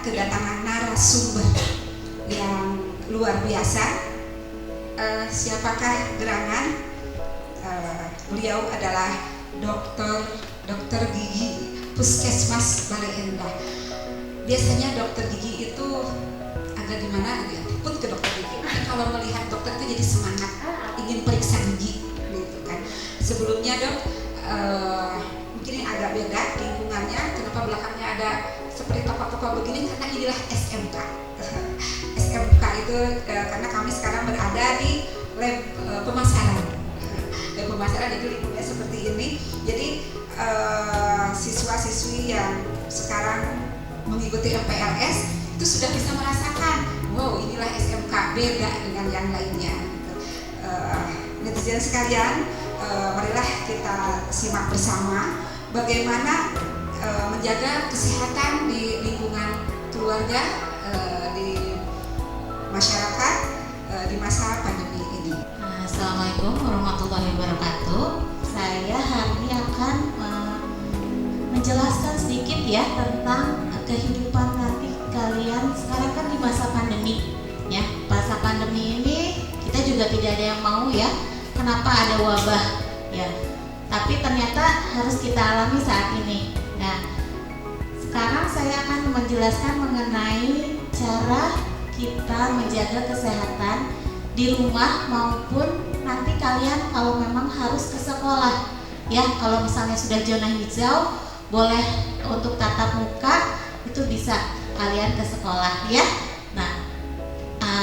kedatangan narasumber yang luar biasa. Siapakah gerangan? Beliau adalah dokter gigi Puskesmas Bale Endah. Biasanya dokter gigi itu agak gimana ya, takut ke dokter gigi. Tapi kalau melihat dokter itu jadi semangat, ingin periksa gigi gitu kan. Sebelumnya dok, mungkin yang agak beda lingkungannya, kenapa belakangnya ada seperti toko-toko begini, karena inilah SMK. SMK itu karena kami sekarang berada di lab pemasaran. Lab pemasaran itu lingkungannya seperti ini. Jadi siswa-siswi yang sekarang mengikuti MPLS itu sudah bisa merasakan, wow inilah SMK, beda dengan yang lainnya. Netizen sekalian, marilah kita simak bersama bagaimana menjaga kesehatan di lingkungan keluarga, di masyarakat di masa pandemi ini. Assalamualaikum warahmatullahi wabarakatuh. Saya hari ini akan menjelaskan sedikit ya tentang kehidupan nanti kalian sekarang kan di masa pandemi ya. Masa pandemi ini kita juga tidak ada yang mau ya, kenapa ada wabah ya, tapi ternyata harus kita alami saat ini. Nah, sekarang saya akan menjelaskan mengenai cara kita menjaga kesehatan di rumah maupun nanti kalian kalau memang harus ke sekolah ya. Kalau misalnya sudah zona hijau, boleh untuk tatap muka itu bisa kalian ke sekolah ya. Nah,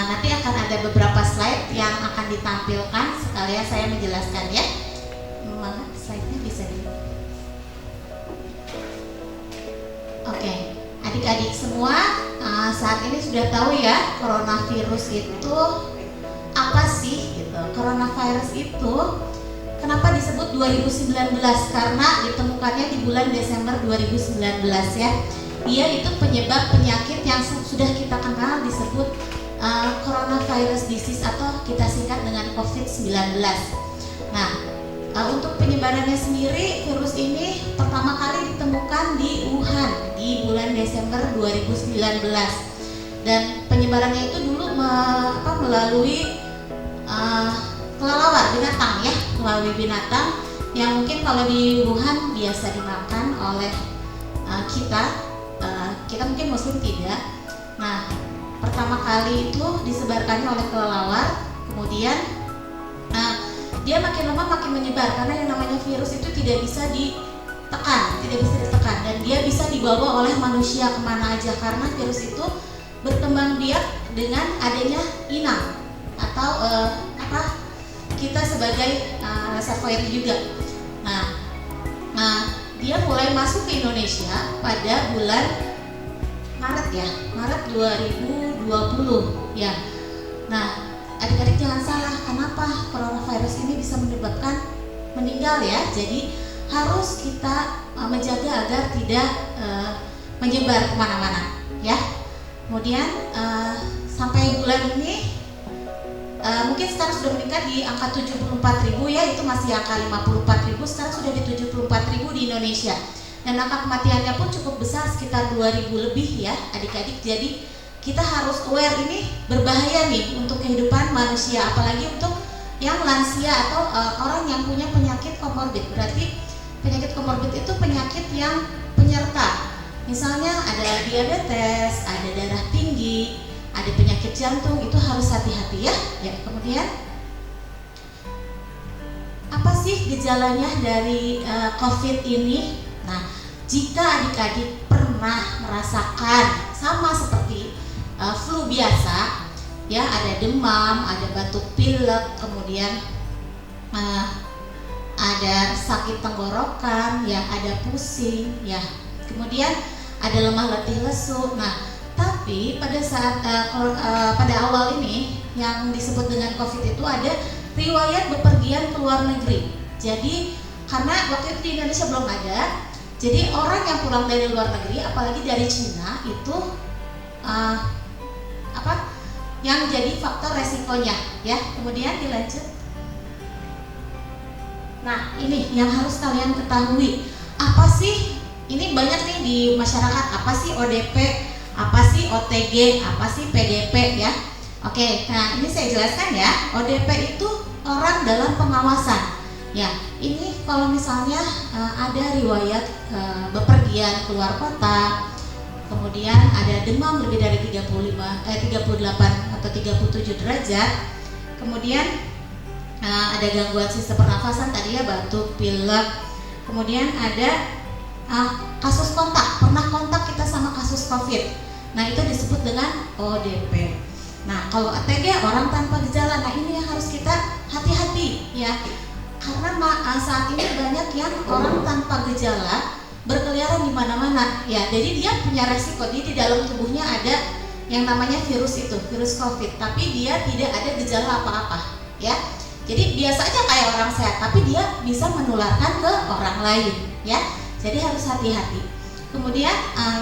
nanti akan ada beberapa slide yang akan ditampilkan, sekalian saya menjelaskan ya. Mana slide-nya bisa di. Oke, adik-adik semua saat ini sudah tahu ya coronavirus itu apa sih gitu. Coronavirus itu kenapa disebut 2019? Karena ditemukannya di bulan Desember 2019 ya. Dia itu penyebab penyakit yang sudah kita kenal disebut coronavirus disease atau kita singkat dengan COVID-19. Nah, untuk penyebarannya sendiri, virus ini pertama kali ditemukan di Wuhan di bulan Desember 2019. Dan penyebarannya itu dulu melalui kelelawar binatang ya, melalui binatang yang mungkin kalau di Wuhan biasa dimakan oleh kita mungkin muslim tidak. Nah, pertama kali itu disebarkannya oleh kelelawar, kemudian dia makin lama makin menyebar karena yang namanya virus itu tidak bisa ditekan dan dia bisa dibawa oleh manusia kemana aja karena virus itu berkembang biak dengan adanya inang atau kita sebagai reservoir juga. Nah, dia mulai masuk ke Indonesia pada bulan Maret 2020 ya. Nah, adik-adik jangan salah, kenapa coronavirus ini bisa menyebabkan meninggal ya. Jadi harus kita menjaga agar tidak menyebar kemana-mana ya. Kemudian sampai bulan ini mungkin sekarang sudah meningkat di angka 74.000 ya, itu masih angka 54.000, sekarang sudah di 74.000 di Indonesia. Dan angka kematiannya pun cukup besar, sekitar 2.000 lebih ya adik-adik. Jadi kita harus aware, ini berbahaya nih untuk kehidupan manusia, apalagi untuk yang lansia atau orang yang punya penyakit komorbid. Berarti penyakit komorbid itu penyakit yang penyerta. Misalnya ada diabetes, ada darah tinggi, ada penyakit jantung, itu harus hati-hati ya. Kemudian apa sih gejalanya dari COVID ini? Nah, jika adik-adik pernah merasakan sama seperti flu biasa, ya ada demam, ada batuk pilek, kemudian ada sakit tenggorokan, ya ada pusing, ya kemudian ada lemah letih lesu. Nah, tapi pada saat pada awal ini yang disebut dengan COVID itu ada riwayat bepergian ke luar negeri. Jadi karena waktu itu di Indonesia belum ada, jadi orang yang pulang dari luar negeri, apalagi dari Cina itu yang jadi faktor resikonya ya. Kemudian dilanjut. Nah, ini yang harus kalian ketahui. Apa sih? Ini banyak nih di masyarakat, apa sih ODP? apa sih OTG, apa sih PDP ya. Oke, nah ini saya jelaskan ya. ODP itu orang dalam pengawasan. Ya, ini kalau misalnya ada riwayat bepergian keluar kota, kemudian ada demam lebih dari 38 atau 37 derajat, kemudian ada gangguan sistem pernafasan tadi ya, batuk, pilek, kemudian ada kasus kontak, pernah kontak kita sama kasus COVID. Nah, itu disebut dengan ODP. Nah, kalau OTG orang tanpa gejala, nah ini yang harus kita hati-hati ya. Karena saat ini banyak yang orang tanpa gejala berkeliaran di mana-mana ya. Jadi dia punya resiko, dia di dalam tubuhnya ada yang namanya virus itu, virus COVID, tapi dia tidak ada gejala apa-apa ya. Jadi biasa aja kayak orang sehat, tapi dia bisa menularkan ke orang lain ya. Jadi harus hati-hati. Kemudian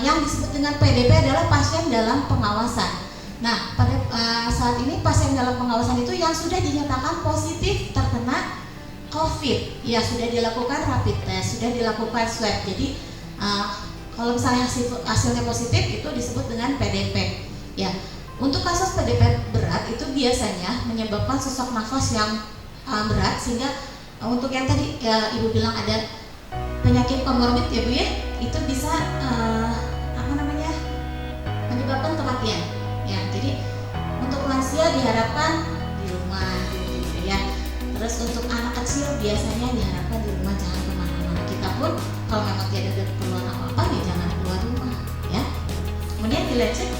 yang disebut dengan PDP adalah pasien dalam pengawasan. Nah, pada saat ini pasien dalam pengawasan itu yang sudah dinyatakan positif terkena COVID, ya sudah dilakukan rapid test, sudah dilakukan swab. Jadi kalau misalnya hasilnya positif itu disebut dengan PDP. Ya, untuk kasus PDP berat itu biasanya menyebabkan sesak nafas yang berat, sehingga untuk yang tadi ya, Ibu bilang ada penyakit komorbid ya Bu ya, itu bisa menyebabkan kematian. Ya, jadi untuk lansia diharapkan di rumah gitu ya. Terus untuk anak kecil biasanya diharapkan di rumah, jangan kemana-mana. Kita pun kalau memang tidak ada keperluan apa-apa ya jangan keluar rumah ya. Kemudian dilanjut.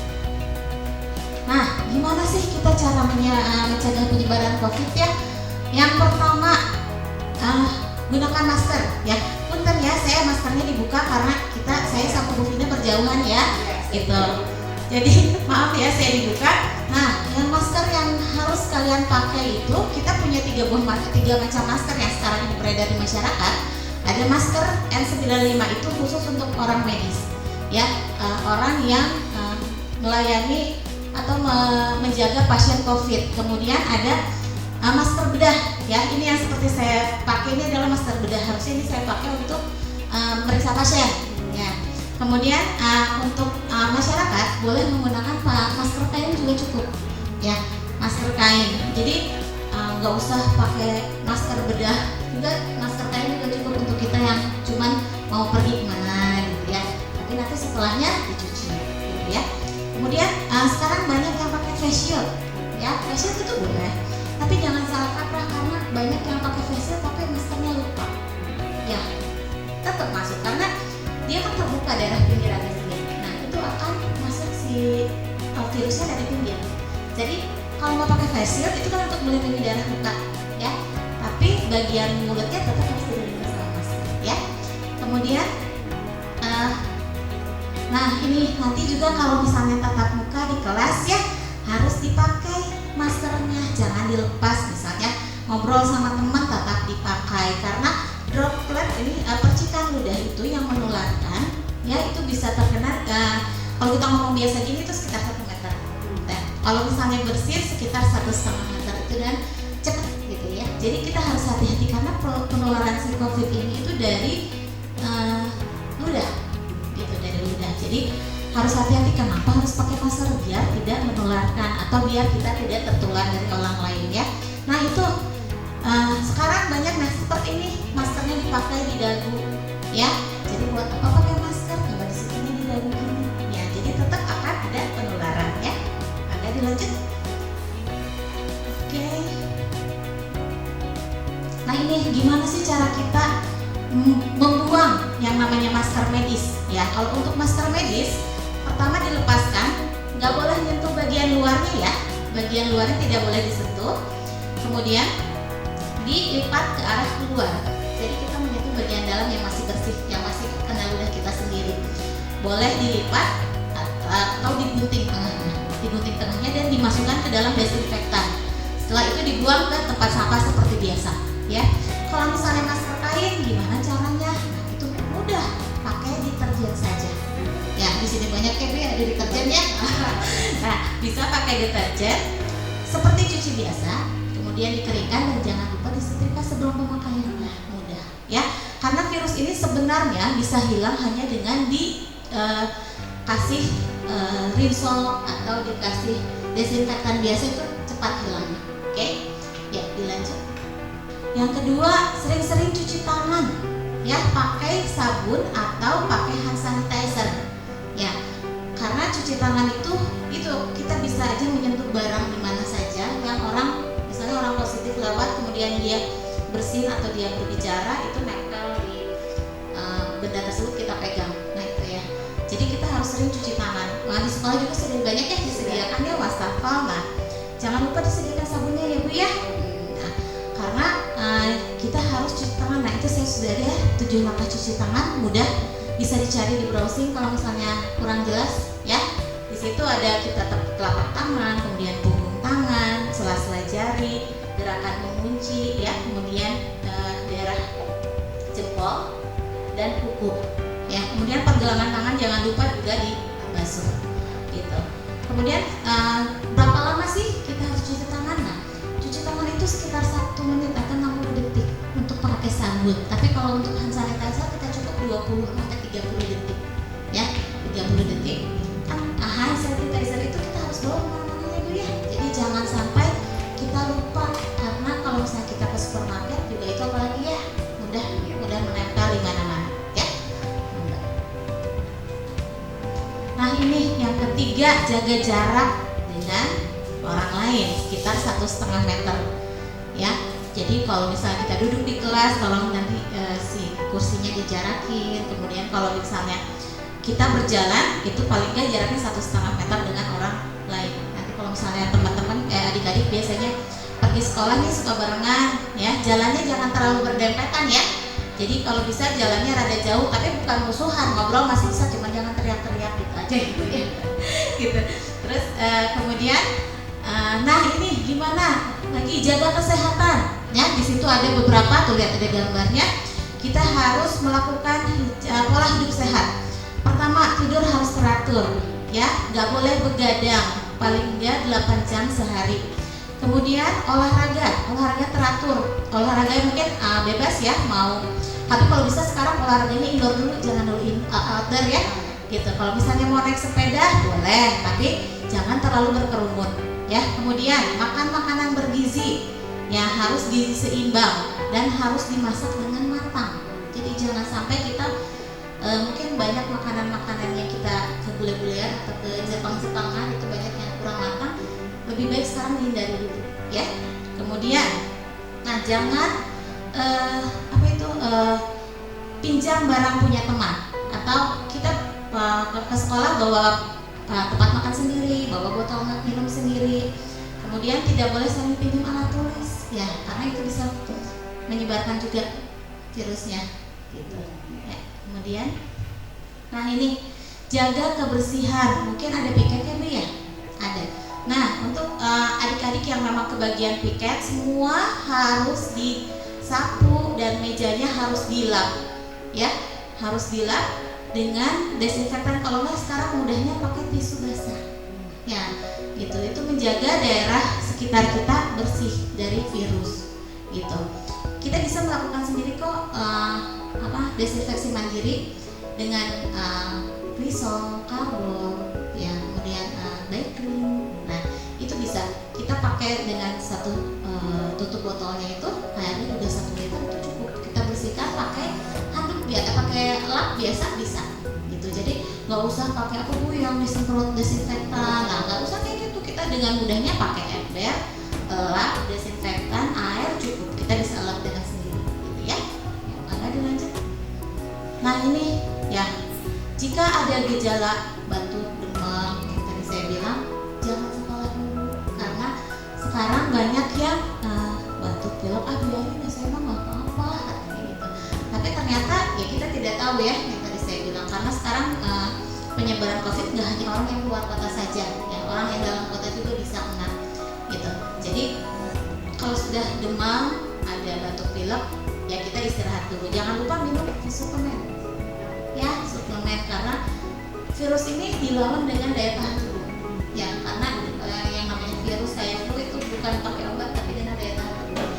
Nah, gimana sih kita cara mencegah penyebaran COVID ya? Yang pertama gunakan masker ya. Punten ya, saya maskernya dibuka karena saya sama Bu Vina berjauhan ya. Itu. Jadi maaf ya saya dibuka. Nah, yang masker yang harus kalian pakai itu kita punya tiga macam masker yang sekarang ini beredar di masyarakat. Ada masker N95 itu khusus untuk orang medis, ya orang yang melayani atau menjaga pasien COVID. Kemudian ada masker bedah, ya ini yang seperti saya pakai ini adalah masker bedah. Harusnya ini saya pakai untuk meriksa pasien, ya. Kemudian untuk masyarakat boleh menggunakan masker kain juga cukup, ya masker kain. Jadi nggak usah pakai masker bedah, juga masker kain juga cukup untuk kita yang cuman mau pergi kemana gitu ya. Tapi nanti setelahnya dicuci, gitu ya. Kemudian sekarang banyak yang pakai face shield, ya face shield itu boleh. Tapi jangan salah kaprah karena banyak yang pakai face shield tapi maskernya lupa, ya tetap masuk karena dia kan terbuka daerah pinggirannya sendiri. Nah itu akan masuk si virusnya dari pinggir. Jadi kalau mau pakai face shield itu kan untuk melindungi daerah muka, ya. Tapi bagian mulutnya tetap harus dilindungi sama masker, ya. Kemudian, nah ini nanti juga kalau misalnya tatap muka di kelas ya harus dipakai maskernya, jangan dilepas. Misalnya ngobrol sama teman tetap dipakai karena droplet ini percikan ludah itu yang menularkan, ya itu bisa terkena. Kalau kita ngomong biasa gini itu sekitar 1 meter. Kalau misalnya bersih sekitar 1,5 meter itu dan cepat gitu ya. Jadi kita harus hati-hati karena penularan si COVID ini itu dari ludah, gitu dari ludah. Jadi harus hati-hati kenapa harus pakai masker biar tidak menularkan atau biar kita tidak tertular dari orang lain ya. Nah itu sekarang banyak seperti ini maskernya dipakai di dagu ya. Jadi buat apa pakai masker kalau di sini di dagu gini ya. Jadi tetap akan ada penularan ya. Agak dilanjut. Oke. Nah ini gimana sih cara kita membuang yang namanya masker medis ya. Kalau untuk masker medis pertama dilepaskan, nggak boleh nyentuh bagian luarnya ya. Bagian luarnya tidak boleh disentuh. Kemudian dilipat ke arah keluar. Jadi kita menyentuh bagian dalam yang masih bersih, yang masih kena ludah kita sendiri. Boleh dilipat atau digunting tengahnya dan dimasukkan ke dalam desinfektan. Setelah itu dibuang ke tempat sampah seperti biasa, ya. Kalau misalnya masker kain, gimana caranya? Nah, itu mudah, pakai deterjen saja. Ya, di sini banyak ada deterjen ya. Nah, bisa pakai deterjen seperti cuci biasa. Kemudian dikeringkan dan jangan lupa disetrika sebelum pemakaian. Mudah ya, karena virus ini sebenarnya bisa hilang hanya dengan dikasih Rinso atau dikasih desinfektan biasa itu cepat hilang. Oke, ya dilanjut. Yang kedua, sering-sering cuci tangan, ya, pakai sabun atau pakai hand sanitizer, ya. Karena cuci tangan itu kita bisa aja menyentuh barang di mana saja yang misalnya orang positif lewat, kemudian dia bersin atau dia berbicara, itu nempel di benda tersebut kita pegang. Nah itu ya. Jadi kita harus sering cuci tangan. Nah di sekolah juga sudah banyak ya disediakan ya wastafel. Nah jangan lupa disediakan sabunnya ya Bu ya. Nah, karena kita harus cuci tangan. Nah itu saya sudah ada 7 langkah cuci tangan, mudah, bisa dicari di browsing kalau misalnya kurang jelas ya. Di situ ada kita telapak tangan, kemudian punggung tangan, sela-sela jari, gerakan mengunci ya, kemudian daerah jempol dan kuku ya. Kemudian pergelangan tangan jangan lupa juga dibasuh gitu. Kemudian berapa lama sih kita harus cuci tangan? Nah, cuci tangan itu sekitar 1 menit atau 60 detik untuk pakai sabun. Tapi kalau untuk hand sanitizer kita cukup 20 sampai 30 detik ya, 30 detik. Kan hand sanitizer itu kita harus bawa kemana-mana ya Bu ya. Jadi jangan sampai kita lupa, karena kalau misalnya kita ke supermarket juga itu apalagi ya mudah menempel di mana-mana ya. Nah ini yang ketiga, jaga jarak dengan orang lain sekitar 1,5 meter ya. Jadi kalau misalnya kita duduk di kelas, tolong nanti si kursinya dijarakin. Kemudian kalau misalnya kita berjalan, itu paling nggak jaraknya 1,5 meter dengan orang lain. Nanti kalau misalnya teman-teman adik-adik biasanya pergi sekolah nih suka barengan ya, jalannya jangan terlalu berdempetan ya. Jadi kalau bisa jalannya rada jauh, tapi bukan musuhan, ngobrol masih bisa, cuma jangan teriak-teriak gitu aja gitu ya. Gitu. Terus kemudian nah ini gimana lagi jaga kesehatan ya. Di situ ada beberapa, tuh lihat ada gambarnya. Kita harus melakukan pola hidup sehat. Pertama, tidur harus teratur ya, nggak boleh begadang, paling enggak 8 jam sehari. Kemudian olahraga teratur. Olahraga mungkin bebas ya mau, tapi kalau bisa sekarang olahraganya indoor dulu, jangan dulu outdoor ya. Gitu. Kalau misalnya mau naik sepeda boleh, tapi jangan terlalu berkerumun ya. Kemudian makan makanan bergizi ya, harus gizi seimbang dan harus dimasak dengan matang. Jadi jangan sampai kita mungkin banyak makanan-makanan yang kita ke bule-bulean atau ke Jepang-Jepangan itu banyak yang kurang matang, lebih baik sekarang dihindari dulu ya. Kemudian nah jangan pinjam barang punya teman, atau kita ke sekolah bawa tempat makan sendiri, bawa botol minum sendiri. Kemudian tidak boleh saling pinjam alat tulis ya, karena itu bisa menyebarkan juga virusnya gitu ya. Kemudian nah ini jaga kebersihan, mungkin ada piketnya Bu ya, ada. Nah untuk adik-adik yang memang kebagian piket, semua harus disapu dan mejanya harus dilap ya, harus dilap dengan desinfektan. Kalau nggak sekarang mudahnya pakai tisu basah ya, gitu. Itu menjaga daerah sekitar kita bersih dari virus gitu. Kita bisa melakukan sendiri kok desinfeksi mandiri dengan Lysol, karbon ya, kemudian Dayclean. Nah itu bisa kita pakai dengan satu tutup botolnya, itu airnya juga 1 liter itu cukup. Kita bersihkan pakai handuk biasa, pakai lap biasa bisa gitu. Jadi nggak usah pakai apa Bu yang disemprot desinfektan. Nah nggak usah kayak gitu, kita dengan mudahnya pakai ember, lap, desinfektan, air cukup. Kita bisa lap dengan sendiri gitu ya. Agak dilanjut. Nah ini ya, jika ada gejala batuk, demam yang tadi saya bilang, jangan sekolah dulu, karena sekarang banyak yang batuk pilek, biarin ya saya mah nggak apa-apa katanya gitu. Tapi ternyata ya kita tidak tahu ya yang tadi saya bilang, karena sekarang penyebaran COVID nggak hanya orang yang keluar kota saja, ya orang yang dalam kota juga bisa kena gitu. Jadi kalau sudah demam, ada batuk pilek, ya kita istirahat dulu. Jangan lupa minum suplemen ya, suplemen, karena virus ini dilawan dengan daya tahan tubuh ya. Karena yang namanya virus kayak flu itu bukan pakai obat, tapi dengan daya tahan tubuh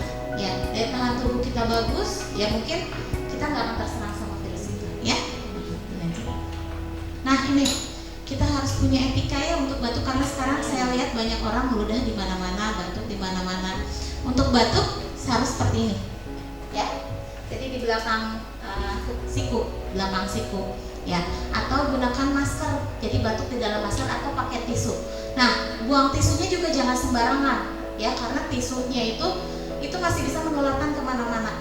ya. Daya tahan tubuh kita bagus ya, mungkin kita nggak akan terserang sama virus itu ya. Nah ini kita harus punya lihat banyak orang meludah di mana-mana, batuk di mana-mana. Untuk batuk harus seperti ini, ya. Jadi di belakang belakang siku, ya. Atau gunakan masker. Jadi batuk di dalam masker atau pakai tisu. Nah, buang tisunya juga jangan sembarangan, ya, karena tisunya itu masih bisa menularkan kemana-mana,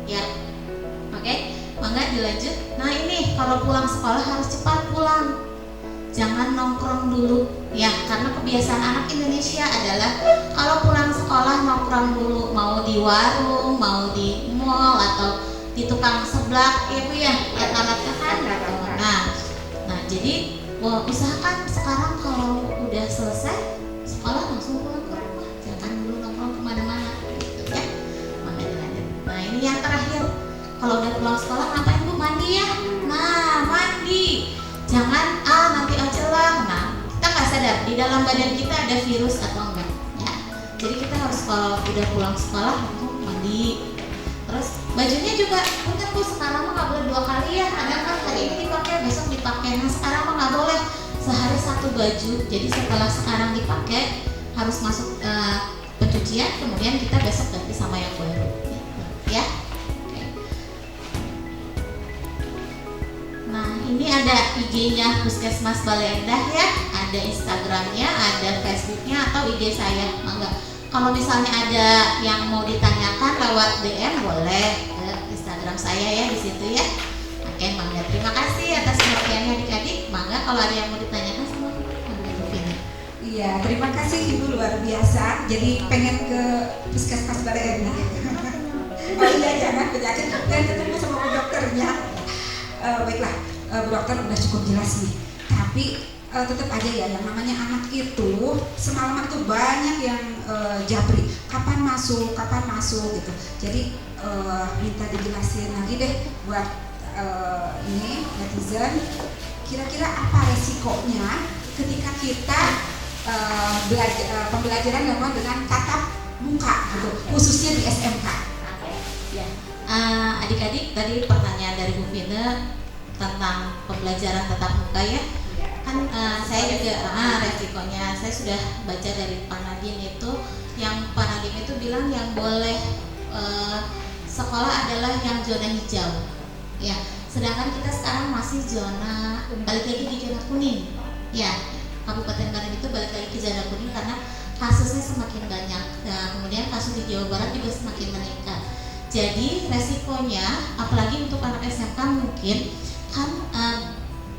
ya. Oke, mangga dilanjut. Nah ini kalau pulang sekolah harus cepat pulang. Jangan nongkrong dulu, ya, karena kebiasaan anak Indonesia adalah kalau pulang sekolah nongkrong dulu, mau di warung, mau di mall atau di tukang seblak, ya Bu ya, anak-anaknya kan. Nah, jadi usahakan sekarang kalau udah selesai sekolah langsung pulang ke rumah, jangan dulu nongkrong kemana-mana, gitu ya. Maka dilanjut. Nah ini yang terakhir, kalau udah pulang sekolah ngapain Bu? Mandi ya. Nah mandi. Jangan nanti aja lah. Nah, kita nggak sadar di dalam badan kita ada virus atau enggak, ya. Jadi kita harus kalau udah pulang sekolah langsung mandi. Terus bajunya juga, mungkin Bu sekarang mah nggak boleh 2 kali ya. Ada kan hari ini dipakai, besok dipakai. Nah sekarang mah nggak boleh, sehari 1 baju. Jadi setelah sekarang dipakai harus masuk pencucian, kemudian kita besok ganti sama yang baru, ya. Nah ini ada IG-nya Puskesmas Bale Endah ya, ada Instagramnya, ada Facebooknya atau IG saya. Mangga. Kalau misalnya ada yang mau ditanyakan lewat DM boleh ke Instagram saya ya di situ ya. Oke, mangga. Terima kasih atas pengertiannya adik-adik. Mangga kalau ada yang mau ditanyakan sama mangga Bu Vina. Iya, terima kasih Ibu, luar biasa. Jadi pengen ke Puskesmas Bale Endah. Oh iya, jangan penyakit dan ketemu sama Bu dokternya. Baiklah, Bu dokter udah cukup jelas nih. Tapi tetap aja ya, yang namanya anak itu semalaman tuh banyak yang jabri. Kapan masuk gitu. Jadi minta dijelasin lagi deh buat ini netizen. Kira-kira apa resikonya ketika kita pembelajaran dengan tatap muka gitu, khususnya di SMK. Ya. Adik-adik tadi pertanyaan dari Bu Vina tentang pembelajaran tatap muka ya. Kan saya juga resikonya saya sudah baca dari Pak Nadiem itu, yang Pak Nadiem itu bilang yang boleh sekolah adalah yang zona hijau. Ya, sedangkan kita sekarang masih zona, balik lagi di zona kuning. Ya, Kabupaten Bandung itu balik lagi ke zona kuning karena kasusnya semakin banyak. Nah, kemudian kasus di Jawa Barat juga semakin meningkat. Jadi resikonya, apalagi untuk anak SMK mungkin kan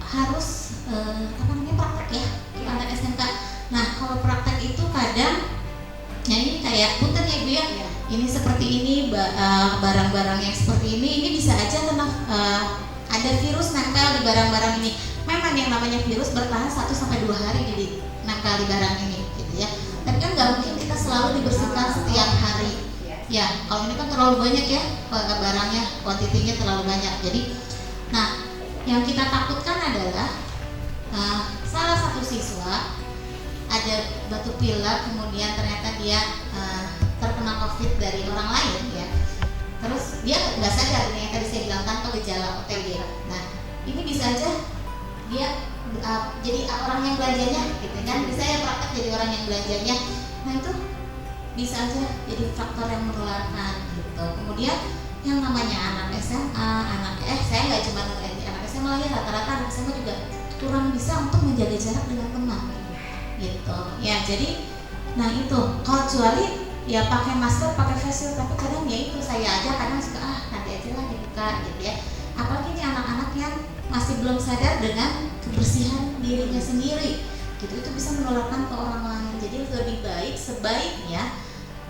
harus praktek ya anak SMK. Nah kalau praktek itu kadang, ya ini kayak punten ya Bu ya. Ini seperti ini barang-barang yang seperti ini bisa aja kena ada virus nempel di barang-barang ini. Memang yang namanya virus bertahan 1-2 hari jadi nempel di barang ini, gitu ya. Tapi kan nggak mungkin kita selalu dibersihkan setiap hari. Ya, kalau ini kan terlalu banyak ya barangnya, kuantitinya terlalu banyak. Jadi, nah yang kita takutkan adalah salah satu siswa ada batuk pilek, kemudian ternyata dia terkena COVID dari orang lain ya. Terus dia nggak sadar ini yang tadi saya bilang tanpa gejala OTG. Nah, ini bisa aja dia jadi orang yang belanjanya, gitu kan? Bisa ya praktek jadi orang yang belanjanya. Nah itu bisa aja jadi faktor yang menularkan gitu. Kemudian yang namanya anak SMA, saya nggak cuma anak SMA ya, rata-rata anak SMA juga kurang bisa untuk menjaga jarak dengan teman gitu. Ya jadi, nah itu kecuali ya pakai masker, pakai face shield, tapi kadang ya itu saya aja kadang suka nanti aja lah dibuka gitu ya. Apalagi ini anak-anak yang masih belum sadar dengan kebersihan dirinya sendiri gitu, itu bisa menularkan ke orang lain. Jadi lebih baik sebaiknya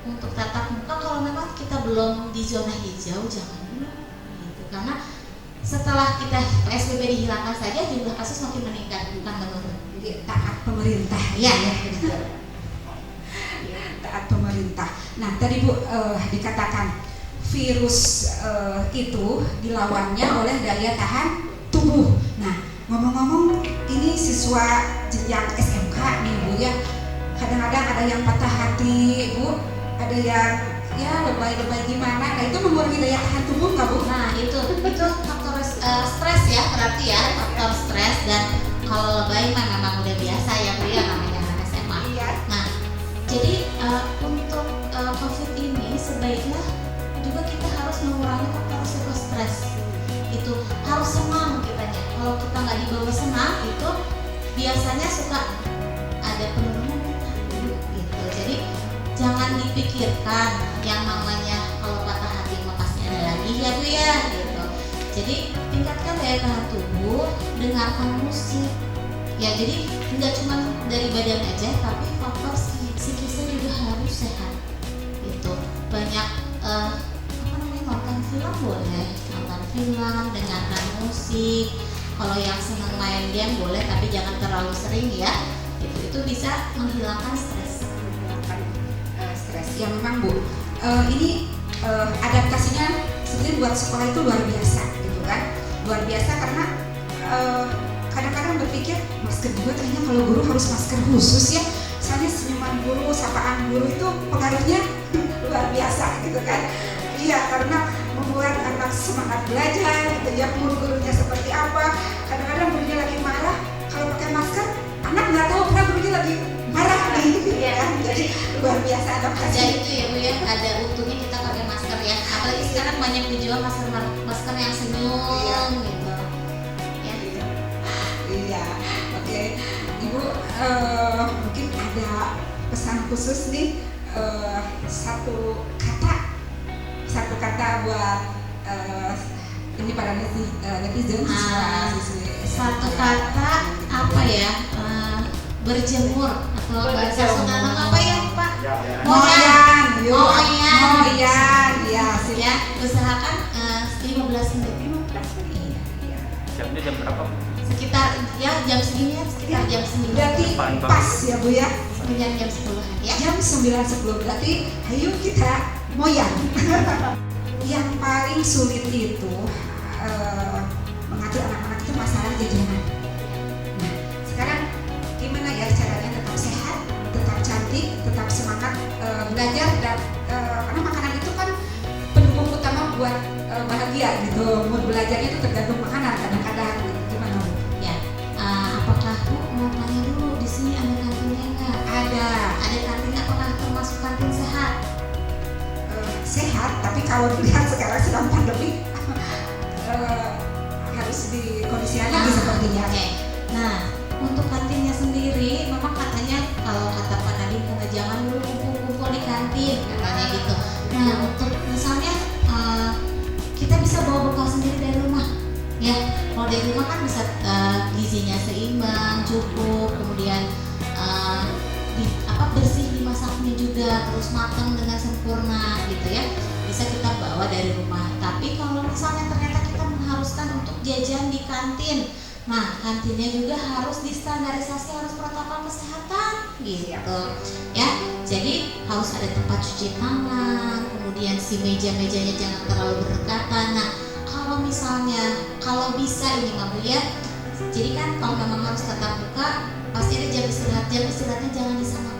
untuk tatap muka kalau memang kita belum di zona hijau jangan dulu gitu. Karena setelah kita PSBB dihilangkan saja jumlah kasus makin meningkat bukan menurun. Jadi taat pemerintah ya. Taat pemerintah. Nah tadi Bu dikatakan virus itu dilawannya oleh daya tahan tubuh. Nah ngomong-ngomong ini siswa yang SMK nih Bu ya, kadang-kadang ada yang patah hati Bu, ada yang ya lebay-lebay gimana. Nah itu mengurangi daya tahan tubuh nggak Bu? Nah itu faktor stres ya, berarti ya faktor stres. Dan kalau lebay memang udah biasa ya Bu ya, namanya anak SMA. Iya. Nah baiknya juga kita harus mengurangi faktor risiko stres. Itu harus senang kitanya. Kalau kita nggak dibawa senang itu biasanya suka ada penurunan gitu. Jadi jangan dipikirkan yang namanya kalau patah hati mah pasti ada lagi ya Bu ya gitu. Jadi tingkatkan daya tahan tubuh, dengarkan musik. Ya jadi nggak cuma dari badan aja, tapi faktor psikisnya juga harus sehat. Gitu. Banyak nonton film boleh, nonton film, dengarkan musik. Kalau yang senang main game boleh, tapi jangan terlalu sering ya. Itu bisa menghilangkan stres. Stres. Ya memang Bu. Ini adaptasinya sebenarnya buat sekolah itu luar biasa gitu kan. Luar biasa karena kadang-kadang berpikir masker juga ternyata kalau guru harus masker khusus ya. Soalnya senyuman guru, sapaan guru itu pengaruhnya luar biasa gitu kan. Iya, karena membuat anak semangat belajar gitu ya, guru-gurunya seperti apa. Kadang-kadang gurunya lagi marah, kalau pakai masker, anak nggak tahu karena gurunya lagi marah nih gitu kan. Jadi luar biasa adaptasi. Ada itu ya Bu ya, ada untungnya kita pakai masker ya. Apalagi sekarang banyak dijual masker yang senyum gitu. Ya. Iya, oke. Ibu mungkin ada pesan khusus nih, satu kata buat ini para netizen satu kata apa ya, berjemur atau bahasa Sunda apa ya Pak? Moyan ya, ya usahakan 15 menit. Jamnya jam berapa? Sekitar ya jam segini ya, sekitar jam 9. Berarti pas ya Bu ya, jam 10-an ya. jam 9.10 berarti ayo kita moyan. Yang paling sulit itu mengatur anak-anak itu masalah jajanan. Nah, sekarang gimana ya caranya tetap sehat, tetap cantik, tetap semangat belajar dan karena makanan itu kan pendukung utama buat bahagia gitu. Mood belajarnya itu tergantung makanan kadang-kadang. Gimana Bu? Ya, apakah Bu mau tanya dulu di sini ada kantinnya nggak? Ada kantin, apakah termasuk kantin sehat? Sehat, tapi kalau dilihat sekarang sedang pandemi harus dikondisikan lagi sepertinya. Oke. Nah, untuk kantinnya sendiri, memang katanya kalau kata Pak Nadiem kata jangan dulu kumpul-kumpul di kantin, katanya gitu. Nah, untuk misalnya kita bisa bawa bekal sendiri dari rumah, ya. Kalau dari rumah kan bisa gizinya seimbang, cukup, kemudian bersih dimasaknya juga, terus matang dengan sempurna gitu ya, bisa kita bawa dari rumah. Tapi kalau misalnya ternyata kita mengharuskan untuk jajan di kantin, nah kantinnya juga harus distandarisasi, harus protokol kesehatan gitu ya. Jadi harus ada tempat cuci tangan, kemudian si meja-mejanya jangan terlalu berdekatan. Nah kalau bisa ini Mah Bu ya, jadi kan kalau memang harus tetap buka pasti ada jam istirahatnya jangan disamakan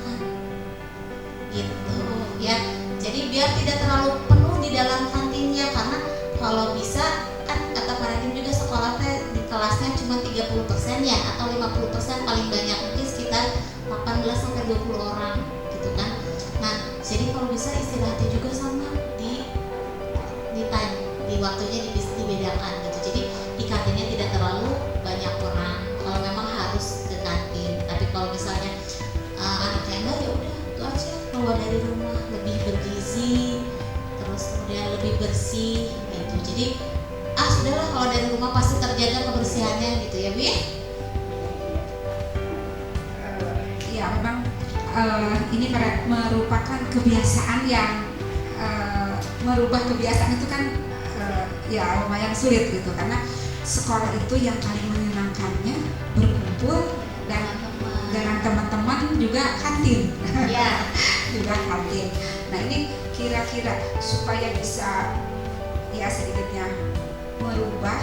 gitu ya. Jadi biar tidak terlalu penuh di dalam kantinnya, karena kalau bisa kan kata Pak Nadiem juga sekolah di kelasnya cuma 30% ya, atau 50% paling banyak, mungkin sekitar 18-20 orang gitu kan. Nah jadi kalau bisa istirahatnya juga sama di time, di waktunya dibedakan gitu. Jadi di kantinnya tidak terlalu banyak orang kalau memang harus ke kantin. Tapi kalau misalnya anaknya enggak, ya udah itu aja, bawa dari rumah, lebih bergizi, terus kemudian lebih bersih gitu. Jadi sudahlah, kalau dari rumah pasti terjaga kebersihannya gitu ya Bu ya. Ya memang ini merupakan kebiasaan yang merubah kebiasaan itu kan ya lumayan sulit gitu, karena sekolah itu yang paling menyenangkannya berkumpul dan dengan teman-teman juga kantin. Ya. Juga kantin. Nah ini kira-kira supaya bisa ya sedikitnya merubah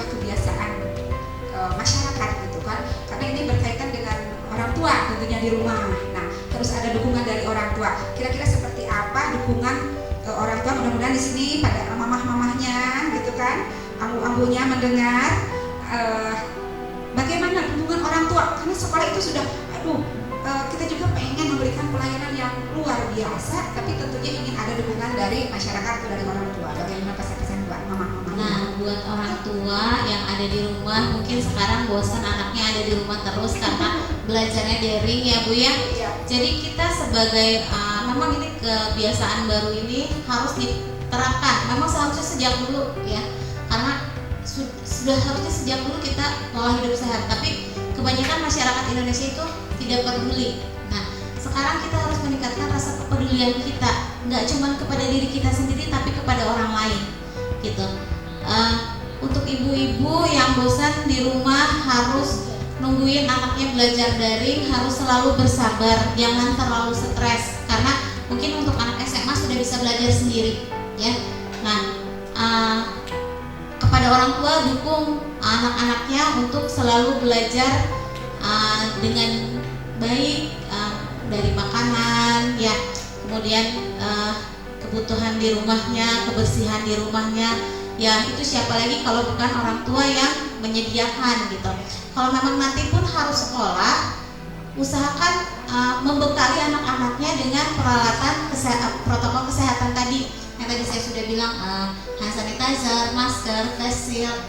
kebiasaan masyarakat gitu kan, karena ini berkaitan dengan orang tua tentunya di rumah. Nah terus ada dukungan dari orang tua. Kira-kira seperti apa dukungan orang tua? Mudah-mudahan di sini pada mamah-mamahnya gitu kan, ambu-ambunya mendengar bagaimana dukungan orang tua, karena sekolah itu sudah kita juga pengen ingin memberikan pelayanan yang luar biasa, tapi tentunya ingin ada dukungan dari masyarakat atau dari orang tua. Bagaimana pesan-pesan buat mama-mama? Nah, buat orang tua yang ada di rumah, mungkin sekarang bosan anaknya ada di rumah terus karena belajarnya daring ya Bu ya. Iya. Jadi kita sebagai memang ini kebiasaan baru ini harus diterapkan. Memang seharusnya sejak dulu ya, karena sudah harusnya sejak dulu kita pola hidup sehat. Tapi kebanyakan masyarakat Indonesia itu tidak peduli. Nah, sekarang kita harus meningkatkan rasa kepedulian kita, nggak cuma kepada diri kita sendiri, tapi kepada orang lain, gitu. Untuk ibu-ibu yang bosan di rumah harus nungguin anaknya belajar daring, harus selalu bersabar, jangan terlalu stres, karena mungkin untuk anak SMA sudah bisa belajar sendiri, ya. Nah, kepada orang tua dukung anak-anaknya untuk selalu belajar dengan baik, dari makanan, ya, kemudian kebutuhan di rumahnya, kebersihan di rumahnya. Ya itu siapa lagi kalau bukan orang tua yang menyediakan gitu. Kalau memang nanti pun harus sekolah, usahakan membekali anak-anaknya dengan peralatan protokol kesehatan tadi yang tadi saya sudah bilang, hand sanitizer, masker, face shield,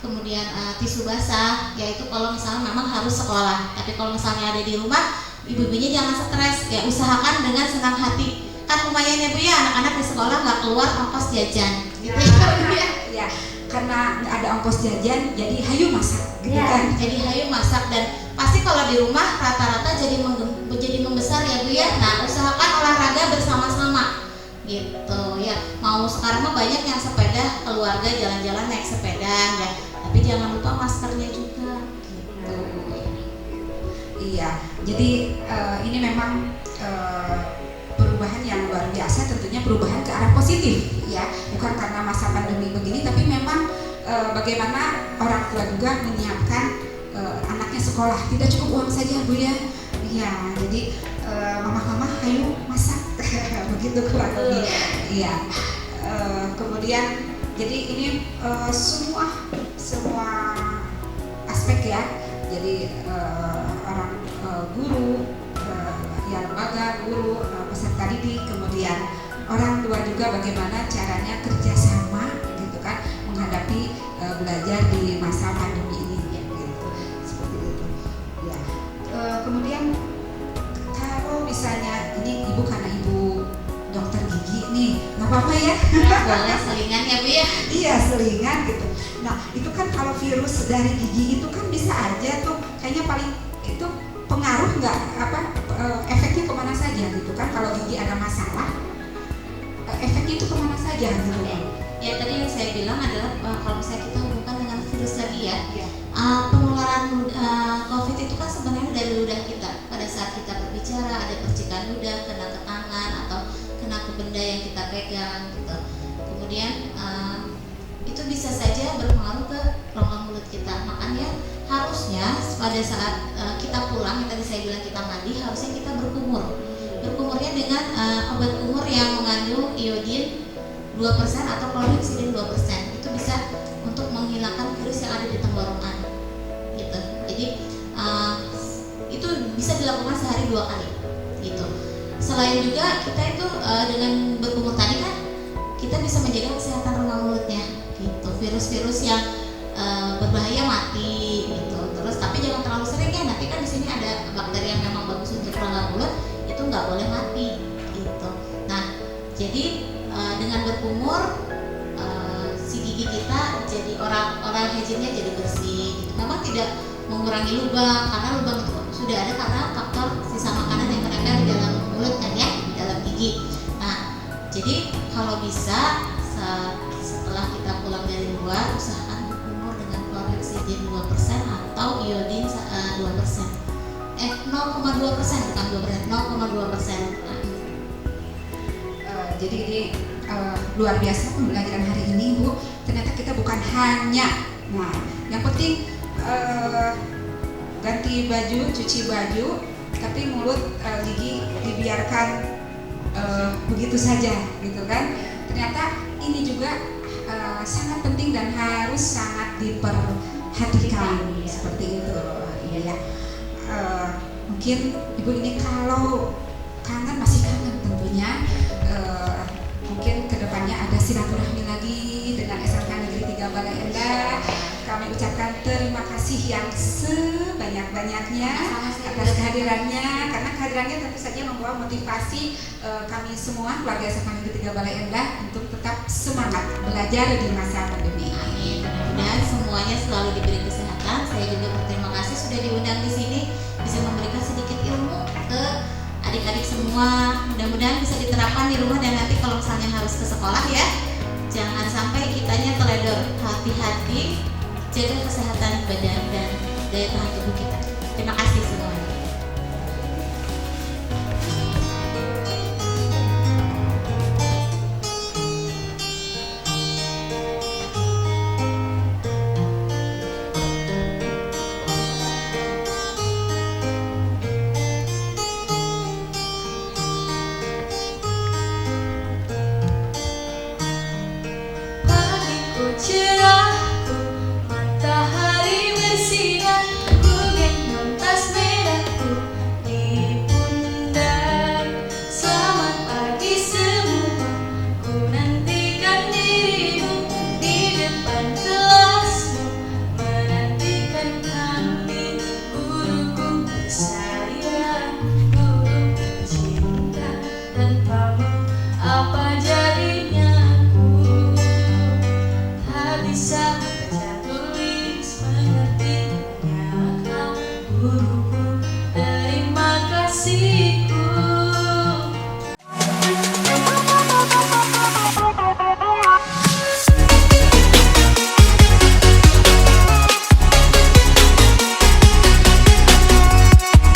kemudian tisu basah. Yaitu kalau misalnya memang harus sekolah. Tapi kalau misalnya ada di rumah, ibu-ibunya jangan stres, ya usahakan dengan senang hati. Kan lumayan ya Bu ya, anak-anak di sekolah nggak keluar ongkos jajan gitu ya, karena nggak ada ongkos jajan, jadi hayu masak gitu ya, kan. jadi hayu masak, dan pasti kalau di rumah rata-rata jadi membesar ya Bu ya. Nah, usahakan olahraga bersama-sama gitu ya. Mau sekarang mah banyak yang sepeda, keluarga jalan-jalan naik sepeda ya, tapi jangan lupa maskernya juga gitu. Iya, jadi ini memang perubahan yang luar biasa, tentunya perubahan ke arah positif ya, bukan karena masa pandemi begini, tapi memang bagaimana orang tua juga menyiapkan anaknya sekolah, tidak cukup uang saja Bu ya. Iya, jadi mama-mama ayo masak begitu kurang lebih. Iya. Kemudian jadi ini semua aspek ya. Jadi orang guru, ya lembaga guru, peserta didik, kemudian orang tua juga bagaimana caranya kerjasama gitu kan menghadapi belajar di masa pandemi ini gitu, seperti itu ya. Kemudian kalau misalnya ini ibu, karena ibu dokter gigi nih, nggak apa-apa ya? Boleh selingan ya Bu ya. Iya, selingan gitu. Nah itu kan kalau virus dari gigi itu kan bisa aja tuh kayaknya paling itu pengaruh nggak efeknya kemana saja gitu kan, kalau gigi ada masalah efeknya itu kemana saja gitu kan. Ya tadi yang saya bilang adalah kalau misalnya kita hubungkan dengan virus tadi ya, Iya. penularan COVID itu kan sebenarnya dari ludah kita. Pada saat kita berbicara ada percikan ludah, kena ke tangan atau kena ke benda yang kita pegang gitu. Kemudian itu bisa saja berpengaruh ke rongga mulut kita. Makanya harusnya pada saat kita pulang, yang tadi saya bilang kita mandi, harusnya kita berkumur. Berkumurnya dengan obat kumur yang mengandung iodin 2% atau klorhexidin 2%. Itu bisa untuk menghilangkan virus yang ada di tenggorokan gitu. Jadi itu bisa dilakukan sehari 2 kali gitu. Selain juga kita itu dengan berkumur tadi kan kita bisa menjaga kesehatan rongga mulutnya gitu. Virus-virus yang berbahaya mati gitu. Terus tapi jangan terlalu sering ya, nanti kan di sini ada bakteri yang memang bagus untuk rongga mulut, itu nggak boleh mati gitu. Nah jadi dengan berkumur si gigi kita jadi oral hygiene-nya jadi bersih gitu. Memang tidak mengurangi lubang, karena lubang itu sudah ada karena faktor sisa makanan yang menempel di dalam mulut kan ya, di dalam gigi. Nah jadi kalau bisa setelah kita pulang dari luar, usahakan berkumur dengan klorhexidin 2% atau iodin 2%. 0,2% bukan 2%, 0,2%. Jadi ini luar biasa pembelajaran hari ini Bu. Ternyata kita bukan hanya, nah yang penting ganti baju, cuci baju, tapi mulut gigi dibiarkan begitu saja gitu kan. Ternyata ini juga sangat penting dan harus sangat diperhatikan seperti itu ya. mungkin ibu ini kalau kangen, masih kangen tentunya, mungkin kedepannya ada silaturahmi lagi dengan SMK Negeri 3 Bale Endah. Kami ucapkan terima kasih yang sebanyak-banyaknya atas kehadirannya, karena kehadirannya tentu saja membawa motivasi kami semua keluarga SMK Negeri 3 Bale Endah untuk tetap semangat belajar di masa pandemi. Amin. Mudah-mudahan semuanya selalu diberi kesehatan. Saya juga berterima kasih sudah diundang di sini, bisa memberikan sedikit ilmu ke adik-adik semua. Mudah-mudahan bisa diterapkan di rumah, dan nanti kalau misalnya harus ke sekolah ya, jangan sampai kitanya teledor. Hati-hati, jaga kesehatan badan dan daya tahan tubuh kita. Terima kasih semuanya.